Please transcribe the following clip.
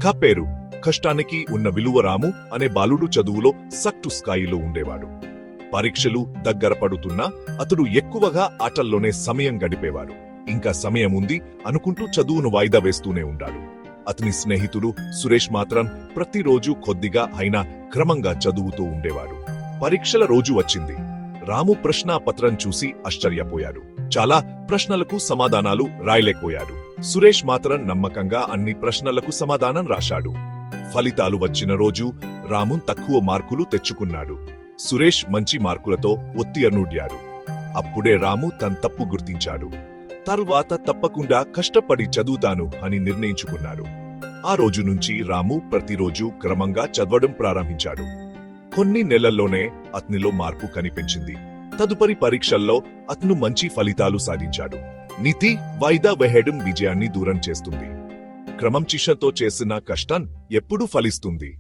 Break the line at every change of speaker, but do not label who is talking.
పేరు కష్టానికి ఉన్న విలువ. రాము అనే బాలుడు చదువులో సక్టు స్థాయిలో ఉండేవాడు. పరీక్షలు దగ్గర పడుతున్నా అతడు ఎక్కువగా ఆటల్లోనే సమయం గడిపేవాడు. ఇంకా సమయం ఉంది అనుకుంటూ చదువును వాయిదా వేస్తూనే ఉండాడు. అతని స్నేహితుడు సురేష్ మాత్రం ప్రతిరోజు కొద్దిగా అయినా క్రమంగా చదువుతూ ఉండేవాడు. పరీక్షల రోజు వచ్చింది. రాము ప్రశ్నాపత్రం చూసి ఆశ్చర్యపోయాడు. చాలా ప్రశ్నలకు సమాధానాలు రాయలేకపోయాడు. సురేష్ మాత్రం నమ్మకంగా అన్ని ప్రశ్నలకు సమాధానం రాశాడు. ఫలితాలు వచ్చిన రోజు రాము తక్కువ మార్కులు తెచ్చుకున్నాడు. సురేష్ మంచి మార్కులతో ఉత్తీర్ణుడయ్యాడు. అప్పుడే రాము తన తప్పు గుర్తించాడు. తరువాత తప్పకుండా కష్టపడి చదువుతాను అని నిర్ణయించుకున్నాడు. ఆ రోజు నుంచి రాము ప్రతిరోజు క్రమంగా చదవడం ప్రారంభించాడు. కొన్ని నెలల్లోనే అతనిలో మార్పు కనిపించింది. తదుపరి పరీక్షల్లో అతను మంచి ఫలితాలు సాధించాడు. నీతి వాయిదా వేయడం విజయాన్ని దూరం చేస్తుంది. క్రమశిక్షణతో చేసిన కష్టం ఎప్పుడూ ఫలిస్తుంది.